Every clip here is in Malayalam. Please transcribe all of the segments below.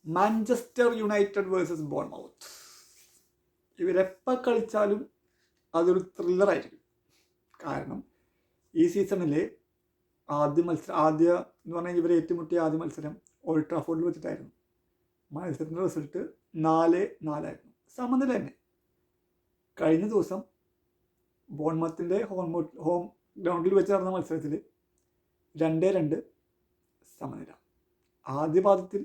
Manchester United versus Bournemouth. ഇവരെപ്പോൾ കളിച്ചാലും അതൊരു ത്രില്ലറായിരിക്കും. കാരണം ഈ സീസണിൽ ആദ്യ എന്ന് പറഞ്ഞാൽ ഇവർ ഏറ്റുമുട്ടിയ ആദ്യ മത്സരം ഓൾഡ് ട്രാഫോർഡിൽ വെച്ചിട്ടായിരുന്നു. മത്സരത്തിൻ്റെ റിസൾട്ട് 4-4 സമനില തന്നെ. കഴിഞ്ഞ ദിവസം ബോൺമത്തിൻ്റെ ഹോം ഗ്രൗണ്ടിൽ വെച്ച് നടന്ന മത്സരത്തിൽ 2-2 സമനില. ആദ്യ പാദത്തിൽ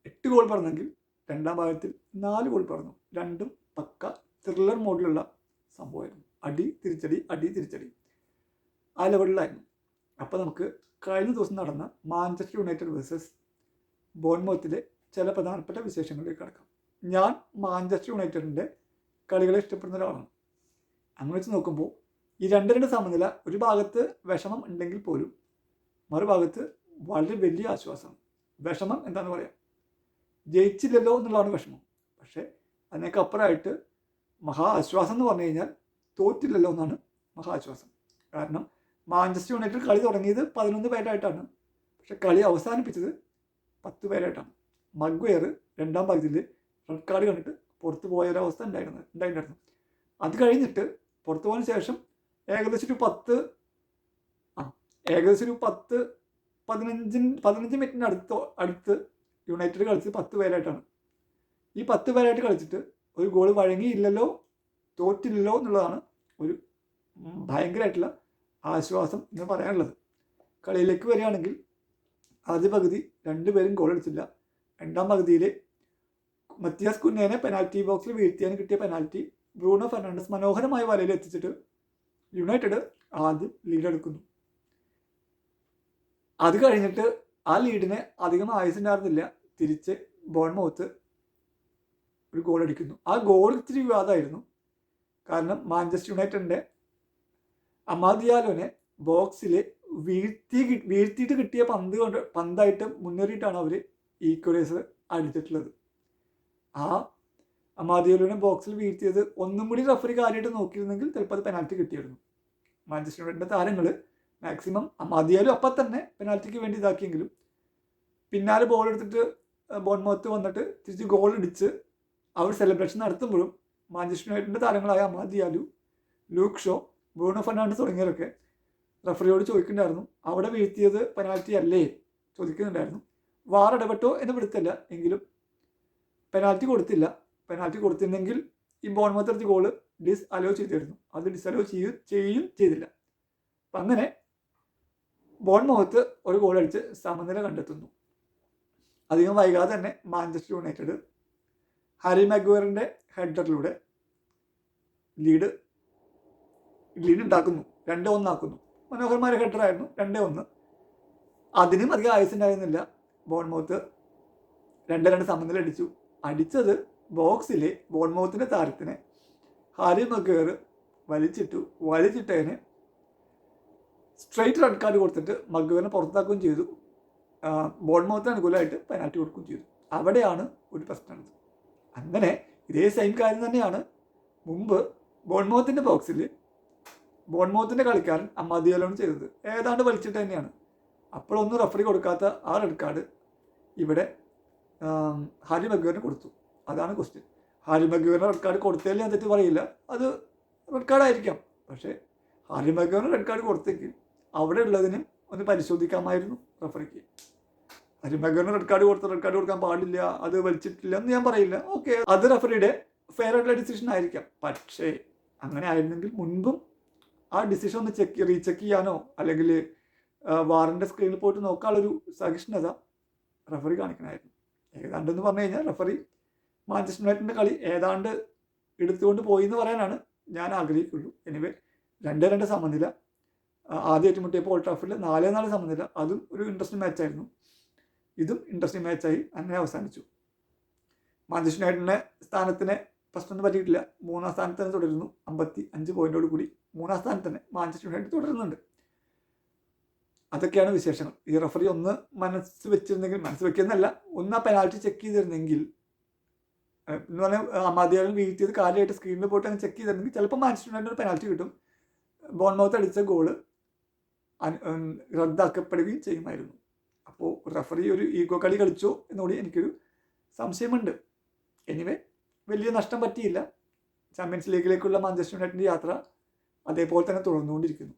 8 ഗോൾ പറഞ്ഞെങ്കിൽ രണ്ടാം ഭാഗത്തിൽ 4 ഗോൾ പറഞ്ഞു. രണ്ടും പക്ക ത്രില്ലർ മോഡിലുള്ള സംഭവമായിരുന്നു. അടി തിരിച്ചടി ആ ലെവലിലായിരുന്നു. അപ്പോൾ നമുക്ക് കഴിഞ്ഞ ദിവസം നടന്ന മാഞ്ചസ്റ്റർ യുണൈറ്റഡ് വേഴ്സസ് ബോൺമൗത്തിലെ ചില പ്രധാനപ്പെട്ട വിശേഷങ്ങളിലേക്ക് കടക്കാം. ഞാൻ മാഞ്ചസ്റ്റർ യുണൈറ്റഡിൻ്റെ കളികളെ ഇഷ്ടപ്പെടുന്ന ഒരാളാണ്. അങ്ങനെ വെച്ച് നോക്കുമ്പോൾ ഈ 2-2 സമനില ഒരു ഭാഗത്ത് വിഷമം ഉണ്ടെങ്കിൽ പോലും മറുഭാഗത്ത് വളരെ വലിയ ആശ്വാസമാണ്. വിഷമം എന്താണെന്ന് പറയാം, ജയിച്ചില്ലല്ലോ എന്നുള്ളതാണ് വിഷമം. പക്ഷേ അതിനൊക്കെ അപ്പുറമായിട്ട് മഹാ ആശ്വാസം എന്ന് പറഞ്ഞു കഴിഞ്ഞാൽ തോറ്റില്ലല്ലോ എന്നാണ് മഹാ ആശ്വാസം. കാരണം മാഞ്ചസ്റ്റർ യുണൈറ്റഡ് കളി തുടങ്ങിയത് 11 പേരായിട്ടാണ്, പക്ഷെ കളി അവസാനിപ്പിച്ചത് 10 പേരായിട്ടാണ്. മഗ്വയർ രണ്ടാം ഭാഗത്തിൽ റെഡ് കാർഡ് കണ്ടിട്ട് പുറത്തു പോയൊരവസ്ഥ ഉണ്ടായിരുന്നു. അത് കഴിഞ്ഞിട്ട് പുറത്തു പോയതിന് ശേഷം ഏകദേശം ഒരു 15 മിനിറ്റിന് അടുത്ത് യുണൈറ്റഡ് കളിച്ച് 10 പേരായിട്ടാണ്. ഈ 10 പേരായിട്ട് കളിച്ചിട്ട് ഒരു ഗോൾ വഴങ്ങിയില്ലല്ലോ, തോറ്റില്ലല്ലോ എന്നുള്ളതാണ് ഒരു ഭയങ്കരമായിട്ടുള്ള ആശ്വാസം എന്ന് പറയാനുള്ളത്. കളിയിലേക്ക് വരികയാണെങ്കിൽ ആദ്യ പകുതി 2 പേരും ഗോൾ അടിച്ചില്ല. രണ്ടാം പകുതിയിൽ മത്തിയാസ് കുന്നേനെ പെനാൽറ്റി ബോക്സിൽ വീഴ്ത്തിയാൻ കിട്ടിയ പെനാൽറ്റി ബ്രൂണോ ഫെർണാണ്ടസ് മനോഹരമായ വലയിൽ എത്തിച്ചിട്ട് യുണൈറ്റഡ് ആദ്യം ലീഡെടുക്കുന്നു. അത് കഴിഞ്ഞിട്ട് ആ ലീഡിനെ അധികം ആയുസുണ്ടായിരുന്നില്ല. തിരിച്ച് ബോൺമൗത്ത് ഒരു ഗോൾ അടിക്കുന്നു. ആ ഗോൾ ഇത്തിരി വിവാദമായിരുന്നു. കാരണം മാഞ്ചസ്റ്റർ യുണൈറ്റഡിൻ്റെ അമാദിയാലോനെ ബോക്സിൽ വീഴ്ത്തിയിട്ട് കിട്ടിയ പന്തായിട്ട് മുന്നേറിയിട്ടാണ് അവർ ഈക്വലൈസർ അടിച്ചിട്ടുള്ളത്. ആ അമാദിയാലോനെ ബോക്സിൽ വീഴ്ത്തിയത് ഒന്നും കൂടി റഫറി കാര്യമായിട്ട് നോക്കിയിരുന്നെങ്കിൽ ചിലപ്പോൾ അത് പെനാൽറ്റി കിട്ടിയിരുന്നു. മാഞ്ചസ്റ്റർ യുണൈറ്റഡിൻ്റെ താരങ്ങൾ മാക്സിമം അമാദിയാലും അപ്പം തന്നെ പെനാൽറ്റിക്ക് വേണ്ടി ഇതാക്കിയെങ്കിലും പിന്നാലെ ബോൾ എടുത്തിട്ട് ബോൺമൗത്ത് വന്നിട്ട് തിരിച്ച് ഗോൾ അടിച്ച് അവർ സെലിബ്രേഷൻ നടത്തുമ്പോഴും മാഞ്ചസ്റ്റർ യുണൈറ്റഡിൻ്റെ താരങ്ങളായ അമാദിയാലു, ലൂക്ക് ഷോ, ബ്രൂണോ ഫെർണാണ്ടസ് തുടങ്ങിയവരൊക്കെ റഫറിയോട് ചോദിക്കുന്നുണ്ടായിരുന്നു, അവിടെ വീഴ്ത്തിയത് പെനാൽറ്റി അല്ലേ ചോദിക്കുന്നുണ്ടായിരുന്നു. വാർ ഇടപെട്ടോ എന്ന് പിടുത്തില്ല, എങ്കിലും പെനാൽറ്റി കൊടുത്തില്ല. പെനാൽറ്റി കൊടുത്തിരുന്നെങ്കിൽ ഈ ബോൺമൗത്ത് എടുത്ത ഗോൾ ഡിസ്അലോ ചെയ്തിരുന്നു. അത് ഡിസ്അലോ ചെയ്തില്ല. അപ്പം അങ്ങനെ ബോൺമൗത്ത് ഒരു ഗോൾ അടിച്ച് സമനില കണ്ടെത്തുന്നു. അധികം വൈകാതെ തന്നെ മാഞ്ചസ്റ്റർ യുണൈറ്റഡ് ഹാരി മാഗ്വയറിൻ്റെ ഹെഡറിലൂടെ ലീഡ് ഉണ്ടാക്കുന്നു. 2-1 ആക്കുന്നു. മനോഹരമായ ഹെഡറായിരുന്നു. 2-1. അതിനും അധികം ആയുസുണ്ടായിരുന്നില്ല. ബോൺമൗത്ത് 2-2 സമനില അടിച്ചത് ബോക്സിൽ ബോൺമൗത്തിൻ്റെ താരത്തിനെ ഹാരി മഗ്വയർ വലിച്ചിട്ടതിന് സ്ട്രെയിറ്റ് റെഡ് കാർഡ് കൊടുത്തിട്ട് മഗ്വയറിനെ പുറത്താക്കുകയും ചെയ്തു. ബോൺമൗത്തിന് അനുകൂലമായിട്ട് പെനാൽറ്റി കൊടുക്കുകയും ചെയ്തു. അവിടെയാണ് ഒരു പ്രശ്നം. അങ്ങനെ ഇതേ സെയിം കാര്യം തന്നെയാണ് മുമ്പ് ബോൺമൗത്തിൻ്റെ ബോക്സിൽ ബോൺമൗത്തിൻ്റെ കളിക്കാരൻ അമാദിയാലോണ് ചെയ്തത്. ഏതാണ്ട് വലിച്ചിട്ട് തന്നെയാണ്. അപ്പോഴൊന്നും റഫറി കൊടുക്കാത്ത ആ റെഡ് കാർഡ് ഇവിടെ ഹാരി മഗ്വയറിന് കൊടുത്തു. അതാണ് ക്വസ്റ്റ്യൻ. ഹാരി മഗ്വയറിന് റെഡ് കാർഡ് കൊടുത്തതിൽ ഞാൻ തെറ്റ് പറയില്ല, അത് റെഡ് കാർഡായിരിക്കാം. പക്ഷേ ഹാരി മഗ്വയറിന് റെഡ് കാർഡ് കൊടുത്തെങ്കിൽ അവിടെ ഉള്ളതിനും ഒന്ന് പരിശോധിക്കാമായിരുന്നു റഫറിക്ക്. ഹാരി മഗ്വയറിന് റെഡ് കാർഡ് കൊടുക്കാൻ പാടില്ല, അത് വലിച്ചിട്ടില്ല എന്ന് ഞാൻ പറയില്ല. ഓക്കെ, അത് റഫറിയുടെ ഫെയർ ആയിട്ടുള്ള ഡിസിഷൻ ആയിരിക്കാം. പക്ഷേ അങ്ങനെ ആയിരുന്നെങ്കിൽ മുൻപും ആ ഡിസിഷൻ ഒന്ന് റീചെക്ക് ചെയ്യാനോ അല്ലെങ്കിൽ വാറിൻ്റെ സ്ക്രീനിൽ പോയിട്ട് നോക്കാനുള്ളൊരു സഹിഷ്ണുത റഫറി കാണിക്കണമായിരുന്നു. ഏതാണ്ടെന്ന് പറഞ്ഞു കഴിഞ്ഞാൽ റഫറി മാഞ്ചസ്റ്റർ യുണൈറ്റഡിൻ്റെ കളി ഏതാണ്ട് എടുത്തുകൊണ്ട് പോയി എന്ന് പറയാനാണ് ഞാൻ ആഗ്രഹിക്കുള്ളൂ. എനിവേ 2-2 സമനില. ആദ്യം ഏറ്റുമുട്ടിയപ്പോൾ ഓൾഡ് ട്രാഫോർഡിൽ 4-4 സമനില. അതും ഒരു ഇൻട്രസ്റ്റിംഗ് മാച്ചായിരുന്നു. ഇതും ഇൻട്രസ്റ്റിംഗ് മാച്ചായി അങ്ങനെ അവസാനിച്ചു. മാഞ്ചസ്റ്റർ യുണൈറ്റഡിൻ്റെ സ്ഥാനത്തിന് പ്രശ്നമൊന്നും പറ്റിയിട്ടില്ല. 3-ാം സ്ഥാനത്ത് തന്നെ തുടരുന്നു. 55 പോയിന്റോട് കൂടി 3-ാം സ്ഥാനത്ത് തന്നെ മാഞ്ചസ്റ്റർ യുണൈറ്റഡ് തുടരുന്നുണ്ട്. അതൊക്കെയാണ് വിശേഷങ്ങൾ. ഈ റഫറി ഒന്ന് മനസ്സ് വെക്കുന്നല്ല, ഒന്ന് ആ പെനാൽറ്റി ചെക്ക് ചെയ്തിരുന്നെങ്കിൽ എന്ന് പറഞ്ഞാൽ അമാദിയാലും വീഴ്ത്തിയത് കാലിയായിട്ട് സ്ക്രീനിൽ പോയിട്ട് അങ്ങ് ചെക്ക് ചെയ്തിരുന്നെങ്കിൽ ചിലപ്പോൾ മാഞ്ചസ്റ്റർ യുണൈറ്റഡ് പെനാൽറ്റി കിട്ടും. ബോൺമൗത്ത് അടിച്ച ഗോള് റദ്ദാക്കപ്പെടുകയും ചെയ്യുമായിരുന്നു. അപ്പോൾ റഫറി ഒരു ഈഗോ കളി കളിച്ചോ എന്നുകൂടി എനിക്കൊരു സംശയമുണ്ട്. എനിവേ വലിയ നഷ്ടം പറ്റിയില്ല. ചാമ്പ്യൻസ് ലീഗിലേക്കുള്ള മാഞ്ചസ്റ്റർ യുണൈറ്റഡിൻ്റെ യാത്ര അതേപോലെ തന്നെ തുടർന്നുകൊണ്ടിരിക്കുന്നു.